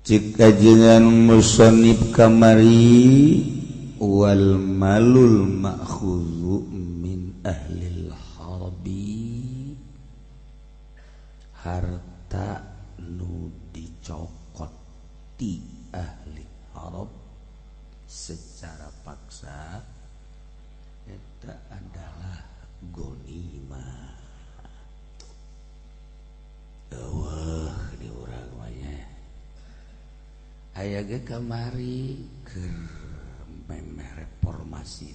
kajengan musannif kamari wal malul ma'khudhu min ahlil harbi harta nu dicokot ti ahli harab secara paksa eta adalah ghanimah. Eueuh di urang mah aya ge kamari keur memeh reformasi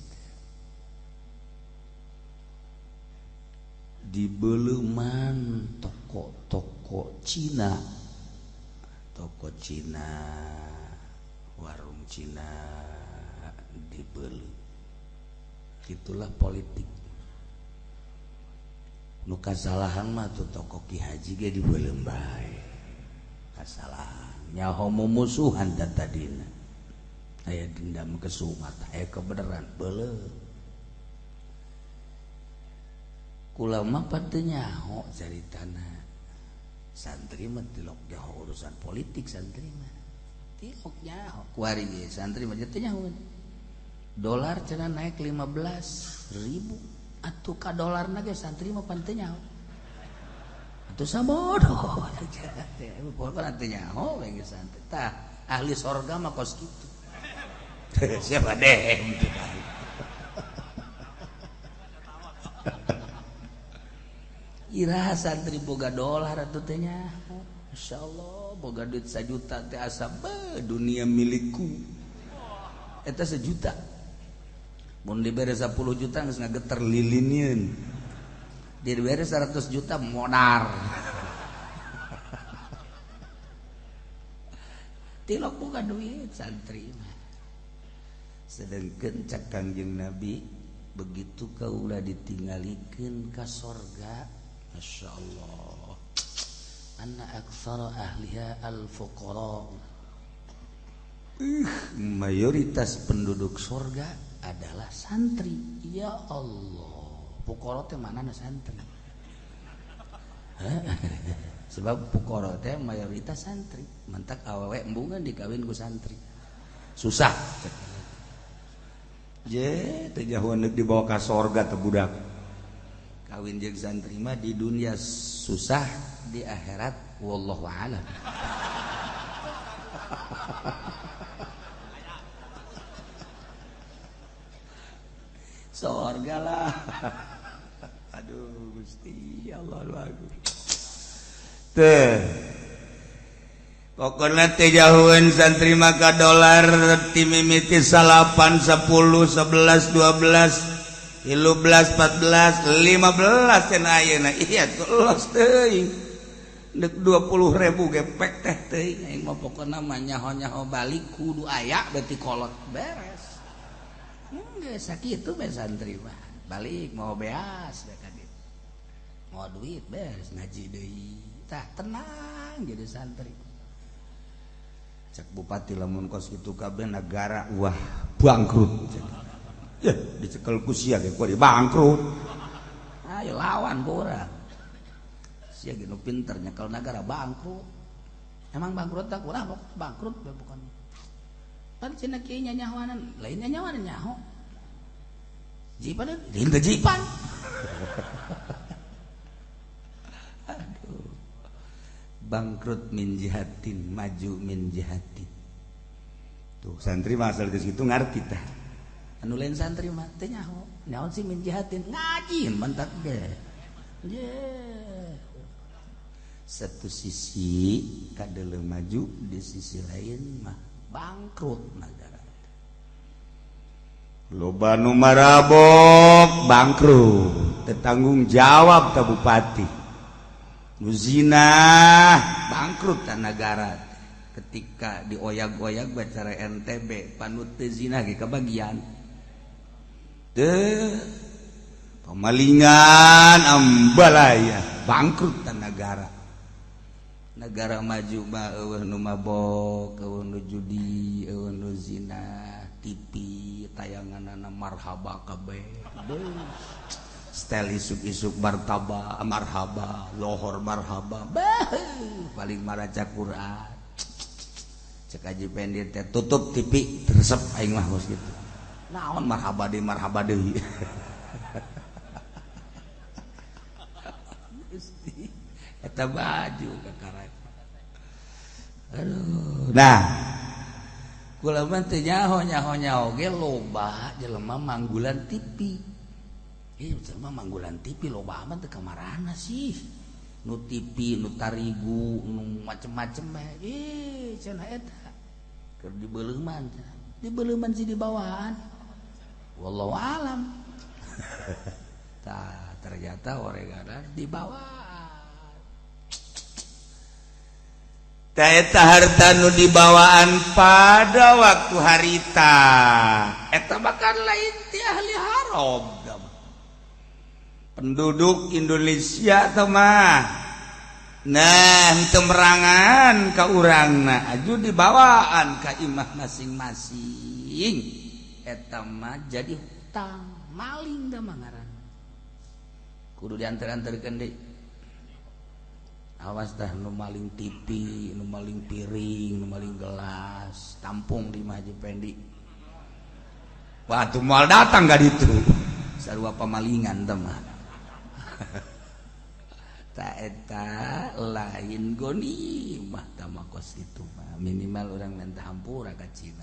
di beleuman toko Cina, warung Cina dibeli. Itulah politik. Nu kasalahan mah tuh toko Ki Haji ge dibeuleum bae. Kasalahan nyaho mumusuhan tadina. Aya dendam kesumat, aya kebenaran beuleuh. Kula mah teu nyaho caritana. Santri mah tilok nyaho urusan politik santri mah. Tilok nyaho. Kuari ge santri mah teu nyaho. Dolar cenah naik 15.000. Atuh ka dolarna ge santri mah pan teu nyaho. Atuh sabodoh. Pokona teu nyaho we ge santri. Tah, ahli sorga mah kos kitu. Siapa deh? Iraha santri boga dolar atuh teh nyaho. Masyaallah boga duit 1 juta teh asa dunia milikku. Eta 1 juta. Mun dibere 10 juta geus ngageter lilinieun. Dibere 100 juta modar. Tilok boga duit santri mah. Sedengkeun cak Kangjeng Nabi begitu kaula ditinggalikeun ka sorga, masyaallah. Anna aktsara ahliha al-fuqara. Mayoritas penduduk sorga adalah santri. Ya Allah, fuqara teh manana santri? Sebab fuqara teh mayoritas santri. Mentak awewe embungan dikawin ku santri. Susah. Je, teh jauh dibawa ka sorga teh budak. Kawin jeung santri mah di dunia susah, di akhirat wallahu a'lam. Sorga lah. Aduh Gusti Allah bagus. Teh. Pokokna teh jauheun santri mah ka dolar ti mimiti 8, 10, 11, 12, 15, 14, 15 cenah ayeuna. Iya geus teuing. Deuk 20.000 gepek teh teuing. Aing mah pokona mah nyaho-nyaho balik kudu aya beuti kolot beres. Geus sakitu bae santri mah. Balik mau beas da ka dieu. Mau duit beres ngaji deui. Tah tenang jadi santri. Cak bupati lamun kos kitu kabeh negara wah bangkrut. Ya dicekel ku sia ge kudu bangkrut. Ayo lawan ku urang. Sia ge nu pinter nyekel negara bangkrut. Emang bangkrut tak urang bangkrut bukan. Pan cenah kieu nyanyahoanan, lain nyanyahoanan nyaho. Jipan lain teh jipan. Bangkrut min jihatin, maju min jihatin. Tuh santri mah asal geus kitu ngarti tah. Anu lain santri mah teh nyaho. Naon sih min jihatin? Ngaji mentak ge. Ye. Satu sisi kadeuleu maju, di sisi lain mah bangkrut negara. Loba nu marabok bangkrut, teu tanggung jawab ka bupati. Zina bangkrut kan negara ketika dioyak-oyak bacara NTB panut teu zina ge kebagian teu pemalingan ambalaya bangkrut kan negara maju mah eueuh nu mabok eueuh nu judi eueuh nu zina TV tayanganna marhaba kabeh style isuk-isuk martaba marhaba lohor marhaba paling maraca Quran cek Haji Pendi teh tutup TV teresep aing mah bos gitu. Naon marhaba deui. Eta baju kakarek. Aduh. Nah, kula mah teh nyaho ge loba jelema manggulan TV. Jelema manggulan TV loba amat teu kamarana sih. Nu TV, nu tarigu, nu macem-macem cenah eta keur dibeleuman sih di bawaan wallahu alam. Tah ternyata oregana di bawaan tah eta harta nu di bawaan pada waktu harita eta bakal lain ti ahli haram penduduk Indonesia mah nah henteu merangan ka urangna aju dibawaan ka imah masing-masing eta mah jadi hutang maling da mah ngaranna kudu dianter-anterkeun deui awas tah nu maling TV nu maling piring nu maling gelas tampung di Haji Pendi wah tuh moal datang ka ditu sarua pamalingan teh mah tak eta lain gonimah tamakos itu mah minimal orang minta hampura ka Cina.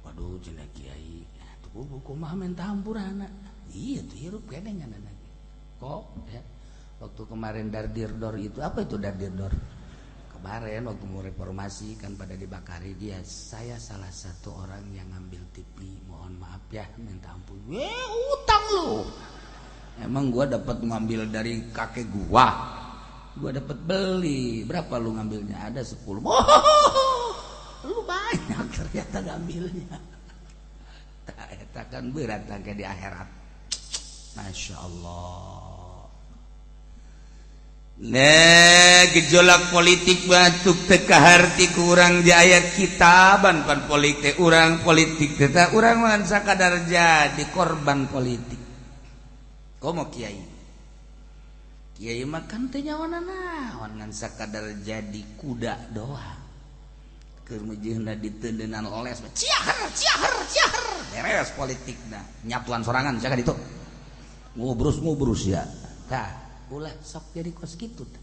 Waduh cenah kiai tuh kumaha minta hampurana iya tuh hirup kene nganana kok ya waktu kemarin dardirdor itu apa itu dardirdor kemarin waktu mau reformasi kan pada dibakari dia saya salah satu orang yang ngambil TV mohon maaf ya minta ampun utang lu. Emang gua dapat ngambil dari kakek gua dapat beli berapa lu ngambilnya ada 10 lu banyak ternyata ngambilnya tak kan berat kayak di akhirat Masya Allah. Nah gejolak politik batuk teka harti kurang di ayat kitaban pan politik urang politik teta urang mangan sakadar jadi korban politik. Komo kiai makan teh nyawana naon ngan sakadar jadi kuda doang keur meujeunna diteudeunnan oles ciahar beres politikna nyatuan sorangan sia ka ditu ngubrus ya tah ulah sok jadi kos kitu tah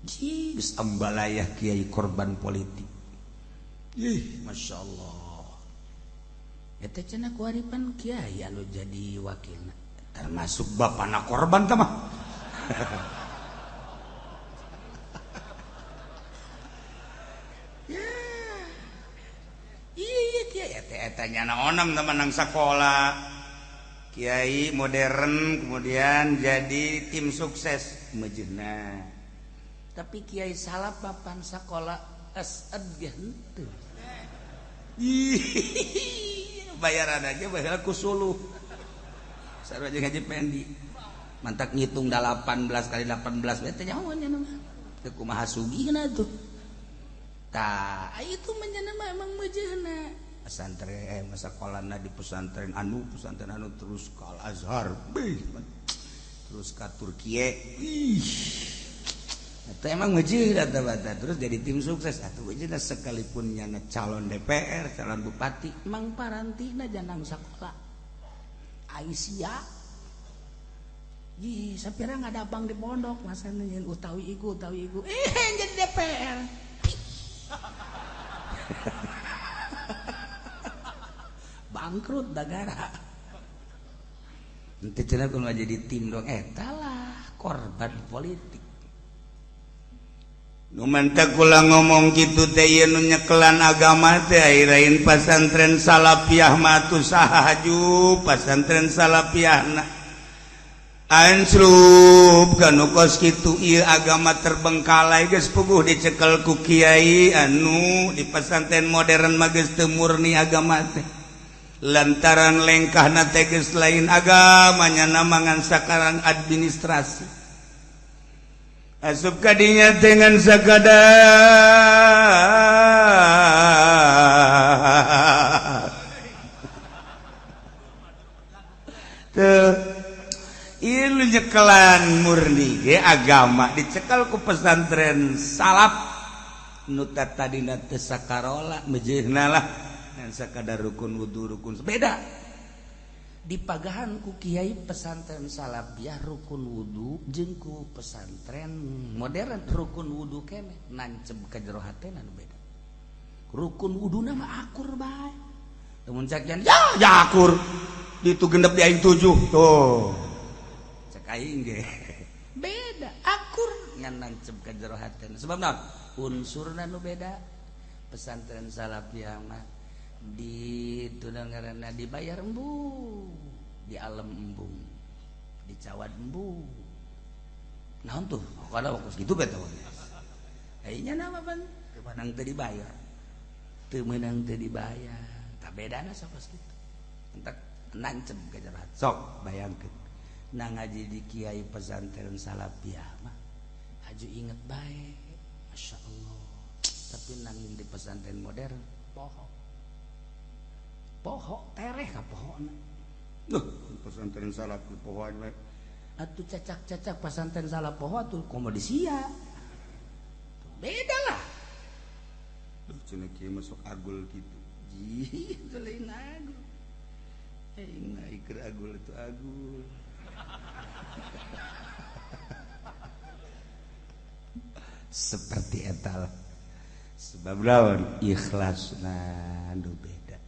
geus ambalayah kiai korban politik masyaallah eta cenah kuaripan kiai anu jadi wakilna termasuk bapana korban teh mah ya iya kiai eta nyana onam teman nang sakola kiai modern kemudian jadi tim sukses meujeunna tapi kiai salah papan sakola asad ge henteu bayaran aja bayar ku suluh sarua jeung Haji Pendi mantak ngitung 18 kali 18 teh nyaho nya mah teu kumaha sugihna tuh tah itu menjana mah emang meujeunna pesantren sakolana di pesantren anu terus ke Al Azhar terus ke Turkiye eta emang meujeunna teh bata terus jadi tim sukses atuh meujeunna sekalipun nyana calon DPR calon bupati emang parantina janang sakola Aisyah sapira ngadapang di pondok masana nyen utawi iku jadi DPR bangkrut negara ente cenah kumaha jadi tim dong eta lah korban politik nu mantak kula ngomong kitu teh ieu nu nyekelan agama teh airain pesantren salafiyah mah atuh saha haju pesantren salafiyahna ansrup kanu kos kitu ieu agama terbengkalai geus puguh dicekel ku kiai anu di pesantren modern mah geus teu murni agama teh lantaran lengkahna teh geus lain agama nya namangan sakarang administrasi asup kadinya dengan sakadar tuh ieu nyekelan murni ge agama dicekal ku pesantren salaf nuta tadina teu sakarola mejehna lah ngan sakadar rukun wudu rukun beda di pagahan ku kiai pesantren Salafiyah rukun wudu jeung ku pesantren modern rukun wudu keneh nancep ka jero hatena nu beda rukun wuduna mah akur bae mun cakian ya akur ditu gendep di aing 7 tuh cek aing ge beda akur ngan nancep ka jero hatena sebab naon unsurna nu beda pesantren Salafiyah mah di tunang ngaranna dibayar embung di alam embung di cawad embung naon tuh kada waktu kitu beta aya nama ban teu menang teu dibayar teu meunang teu dibayar tah bedana sapas kitu entek nancep ka jarat sok bayangkeun na ngaji di kiai pesantren Salafiyah mah haju inget bae masyaallah tapi nanging di pesantren modern poho tereh ka pohona pesantren Salafiyah pohon we atuh cacak-cacak pesantren Salafiyah poho atuh komo disia beda lah cenah kieu masuk agul kitu ji itu lain agul aing keur agul itu agul seperti eta lah sebab lawan ikhlasna nu beda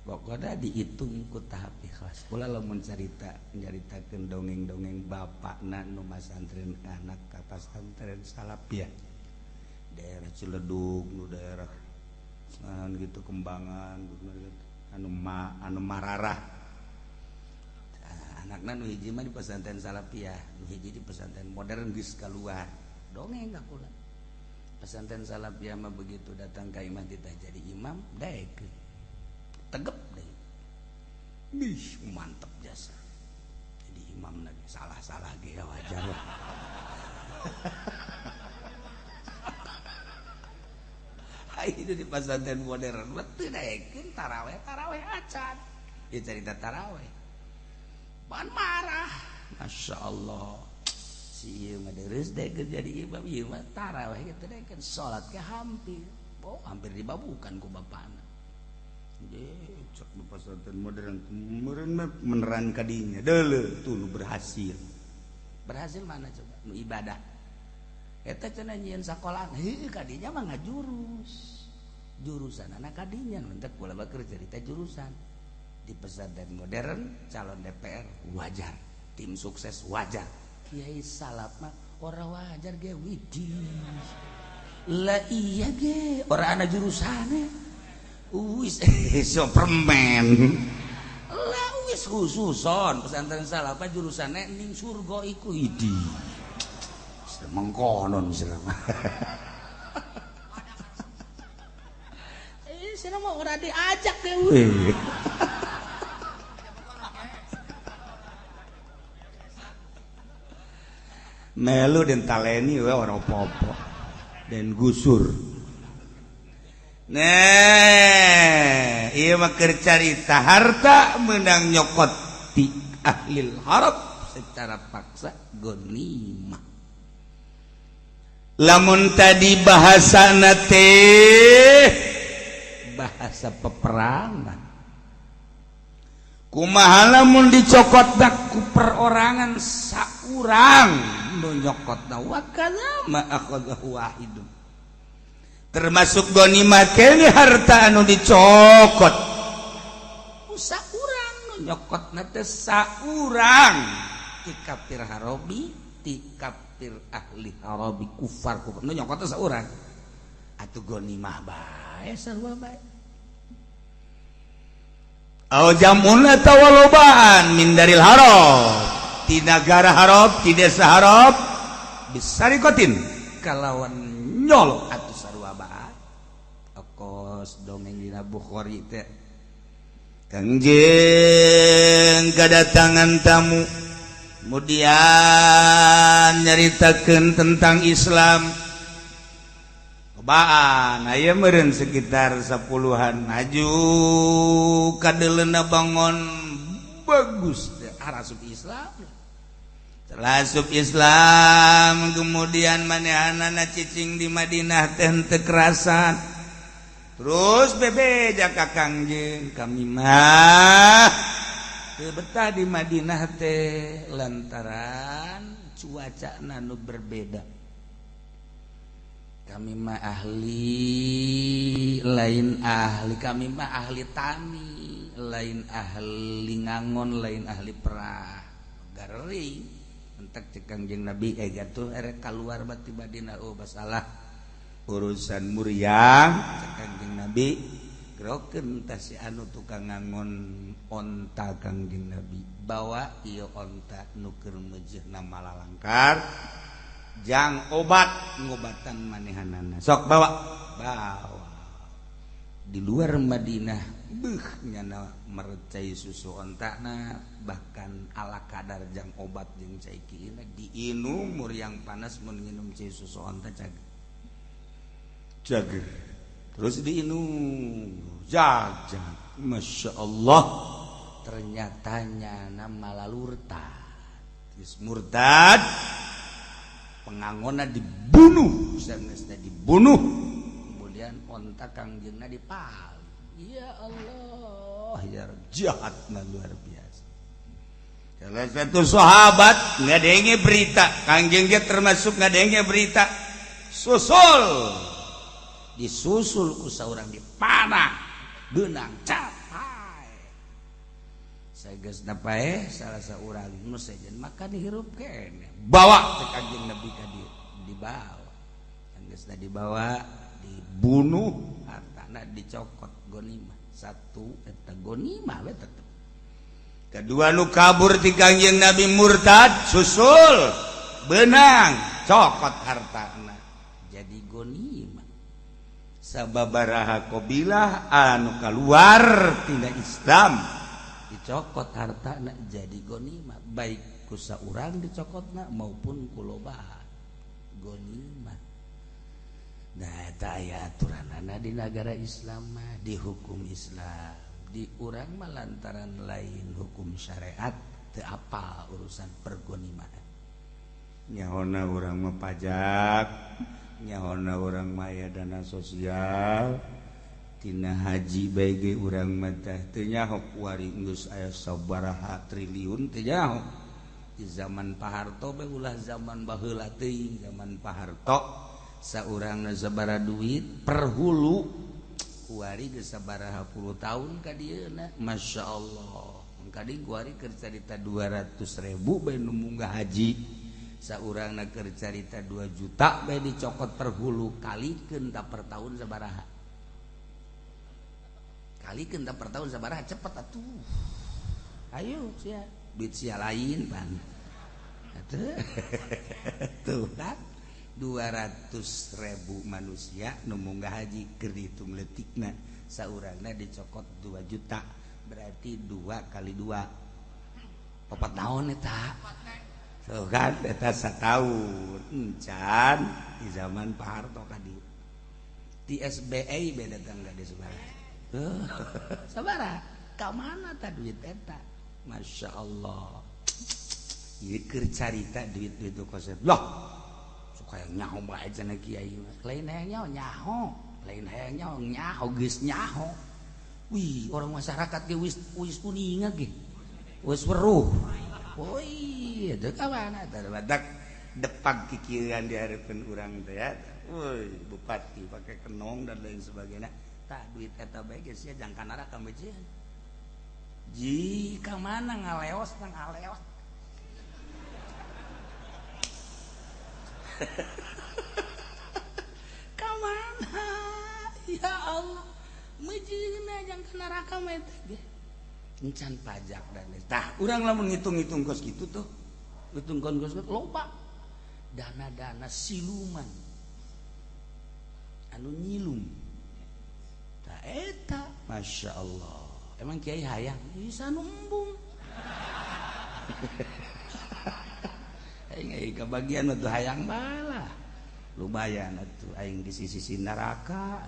pokoknya dihitung ku tahap ikhlas kula lamun nyaritakeun dongeng-dongeng bapakna nu masantren anak ka pesantren Salafiyah daerah Ciledug nu daerah gitu Kembangan anu mararah anakna nu hiji mah di pesantren Salafiyah nu hiji di pesantren modern geus kaluar dongeng ka kula pesantren Salafiyah mah begitu datang ka imam ditah jadi imam daek tegep deui ih mantep jasa jadi imam lagi salah-salah ge wajar lah itu di pesantren modern betul daekeun taraweh acan ieu cerita taraweh ban marah masyaallah si ieu mah deres daekeun jadi imam ieu mah taraweh kitu daekeun salat ke hampir dibabukan ku bapana cek di pesantren modern meureun mah meneran ka dinya deuleu tuh nu berhasil mana coba nu ibadah eta cenah nyieun sakolahan heuh ka dinya mah ngajurus jurusanana ka dinya mentek kula mah keur cerita jurusan di pesantren modern calon DPR wajar tim sukses wajar kiai salaf mah ora wajar ge widih lah iya ge ora ana jurusane wis so permen lah wis khususon pesantren Salafiyah jurusane ning surga iku idi mengkonon sira sira mah ora diajak dewe melu dan taleni we ora apa-apa dan gusur nah iya mah keur carita harta menang nyokot ti ahlil harab secara paksa ghanimah lamun tadi bahasana teh bahasa peperangan kumaha lamun dicokot dak ku perorangan saurang nu nyokotna wa kana ma akhadahu wahidun termasuk ghanimah kene harta anu dicokot saurang nu nyokotna teh saurang ti kafir harabi ti kafir ahli harabi kufar nu nyokotna saurang atuh ghanimah bae sarua bae au jamun tawalobaan min daril harab ti nagara harab ti desa harab bisarikotin kalawan nyol atuh sarua bae okos dongeng dina Bukhari teh kangjeng kedatangan tamu kemudian nyaritakeun tentang Islam baan aya meureun sekitar 10-an maju kadeleuna bangun bagus arasup Islam termasuk Islam kemudian manehanana cicing di Madinah teh teu kerasan terus bebe jaka Kangjeng kami mah teu betah di Madinah teh lantaran cuaca nu berbeda kami mah ahli lain ahli kami mah ahli tani lain ahli ngangon lain ahli perah garing entek cek Kangjeng Nabi gatuh erek keluar bati Madinah oh masalah urusan muryang cek Kangjeng Nabi gerokeun tah si anu tukang ngangon onta Kangjeng Nabi bawa ieu onta nu keur meujeuhna malalangkar jang obat ngobatan manehanana sok bawa di luar Madinah nyana merecai susu ontakna bahkan ala kadar jang obat jeung cai kieu diinum muryang panas mun nginum cai susu onta cager terus diinum jag Masya Allah ternyata nyana malalurtad geus murtad pengangona dibunuh sanesna dibunuh kemudian onta Kangjengna dipal ya Allah ya jahatna luar biasa salah satu sahabat ngadenge berita Kangjeng ge termasuk ngadenge berita susul disusul ku saurang dipanah beunang capai sageusna pae salah saurang nu sejen maka dihirup kene bawa teh Kangjeng Nabi ka dibawa geusna dibawa dibunuh hartana dicokot gonimah satu eta gonimah we tetep kedua nu kabur ti Kangjeng Nabi murtad susul beunang cokot hartana jadi gonimah sababaraha qabilah anu kaluar tina Islam dicokot hartana jadi gonimah baik ku saurang dicokotna maupun ku loba gonimah. Nah eta aya aturanana di negara Islam mah di hukum Islam di urang mah lantaran lain hukum syariat teu apal urusan pergonimaan nyahona urang mah pajak nyahona urang mah aya dana sosial tina haji bae ge urang mah teh nyaho kuari geus aya sabaraha triliun teu nyaho di zaman Pak Harto bae ulah zaman baheula teuing zaman Pak Harto saurangna sabaraha duit per hulu kuari geus sabaraha puluh tahun ka dieuna Masya Allah kadi kuari keur carita 200.000 bae nu munggah haji saurangna keur carita 2 juta bae dicokot per hulu kalikeun da per tahun sabaraha kalikeun da per tahun sabaraha cepet atuh ayo sia duit sia lain pan tuh kan 200.000 manusia nu munggah haji keur dihitung leutikna saurangna dicokot 2 juta berarti 2 kali 2 papat naon eta so kan eta sataun encan di zaman Pak Harto kadi di SBA beda tangga di sabaraha sabaraha ka mana ta duit eta Masya Allah ieu keur carita duit-duit itu kosep loh kayak nyaho bae cenah kiai lain hayang nyaho lain hayang nyaho geus nyaho wih orang masyarakat ge wis kuningan ge wis weruh woi teu kawana tah badak depag kikieuan di hareupeun urang teh ya woi bupati pake kenong dan lain sebagainya tah duit eta bae geus sia jang kana ka meujeun ji ka mana ngaleos nang aleos kamana ya Allah mejina jang ka neraka mah teh ge encan pajak dan tah urang lamun ngitung-ngitung kos kitu tuh hitung kos loba dana-dana siluman anu nyilum tah eta Masya Allah emang kiai hayang bisa numbung aing kebagian atuh hayang balah lumayan atuh aing di sisi neraka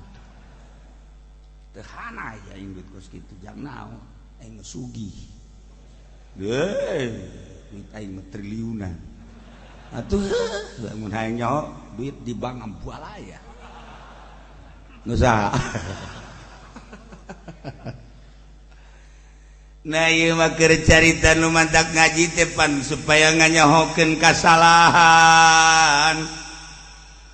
teu hana ya aing duit kos kitu jang naon aing sugih duit aing mah triliunan atuh lamun hayang nyaho duit di bank ambualaya nu saha. Nah ieu mah keur carita nu mantak ngaji teh pan supaya nganyahokeun kasalahan.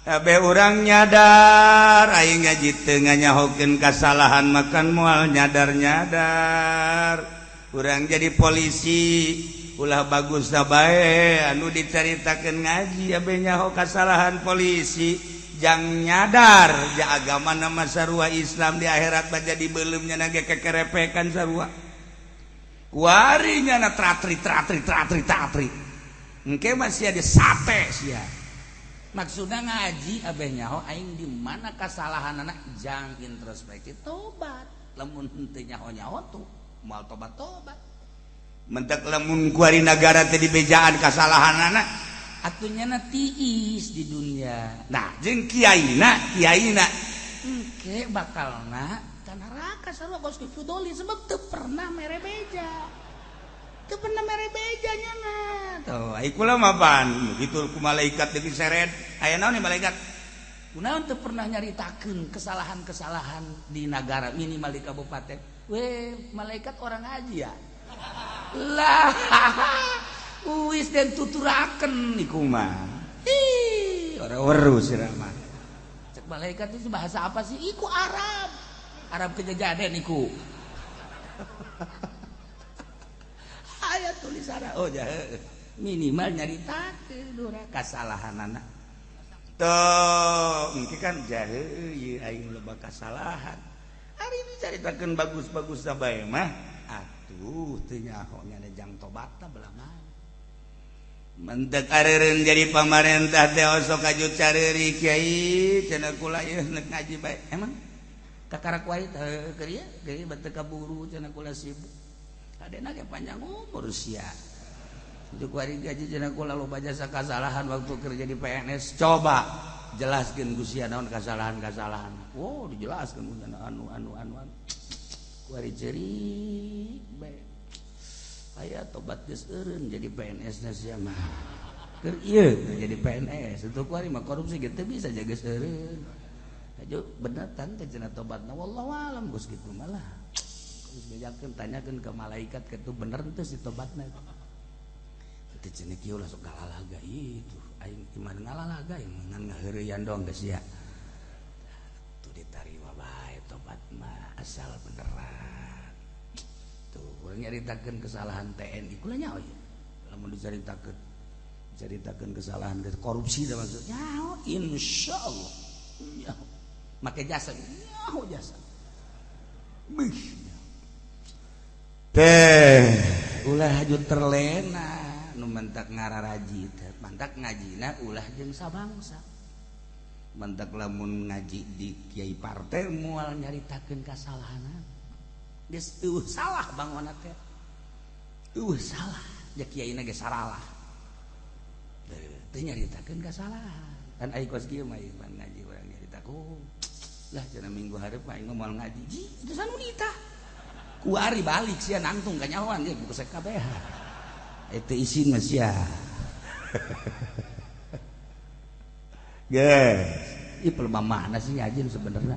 Abe urang nyadar aing ngaji teu nganyahokeun kasalahan makan moal nyadar-nyadar. Urang jadi polisi ulah bagus bae anu dicaritakeun ngaji abe nyaho kasalahan polisi jang nyadar ja agama nama sarua Islam di akhirat mah jadi beuleum nya ge kekerepekan sarua. Warinya na tratri engke masih ada sate sia maksudnya ngaji abeh nyaho aing di mana kasalahan anak jang introspeksi tobat lamun henteu nyaho tuh moal tobat mentek lamun kuari negara teh dibejaan kasalahan anak atunya na tiis di dunia. Nah jeung kiaina engke bakalna neraka sarua bos Fudoli sebab teu pernah mere beja nyana tuh ai kula mapan kitu ku malaikat deui seret aya naon nih malaikat kunaon teu pernah nyaritakeun kesalahan-kesalahan di negara minimal di kabupaten we malaikat orang haji ya lah uis dan tuturakeun niku mah ih ora weruh sirah mah cek malaikat itu bahasa apa sih iku Arab kejajaden niku. Aya tulisan oh minimal nyaritakeun dura kasalahanana. Tuh, engke kan jahe ieu aing loba kasalahan. Ari dicaritakeun bagus-bagus bae mah atuh teu nyaho nya jang tobatna belah mah. Mentek areureun jadi pamarentah teh osok kaju careuri kiai cenah kula ieu ngaji bae. Emang kakarak wae keur ieu batu kaburu cenah kula sibuk adena ge panjang umur sia juk wari gaji cenah kula loba jasa kasalahan waktu kerja di PNS coba jelaskeun ku sia naon kasalahan-kasalahan oh dijelaskeun anu wari ceurik bae aya tobat geus eureun jadi PNS na sia mah keur ieu jadi PNS untuk wari mah korupsi ge teu bisa jaga eureun aja bener tante cenah tobatna wallahu alam geus kitu malah geus bejakeun tanyakeun ke malaikat kitu bener teu si tobatna teh cenah kieu lah sok galalaga itu aing iman galalaga ngan ngaheureuyan dong geus ya tuh ditarima bae tobat mah asal beneran tuh urang nyaritakeun kesalahan TNI kula nyaho ya lamun dicaritakeun kesalahan korupsi teh maksudnya insyaallah nyaho make jasa nyaho jasa teh ulah haju terlena nu mentak ngararaji teh mantak ngajina ulah jeung sabangsa mentak lamun ngaji di kiai partai moal nyaritakeun kasalahanan geus salah bangunna teh salah ja kiaina ge saralah teu nyaritakeun kasalahan kan ai kos kieu mah iman ngaji urang nyaritakeun lah cenah minggu hareup mah aing moal ngaji itu sanu nitah kuari balik sia nangtung ka nyahoan ge buku sakabeh eta isin mah sia guys ieu pelema mana sih ngaji sebenarnya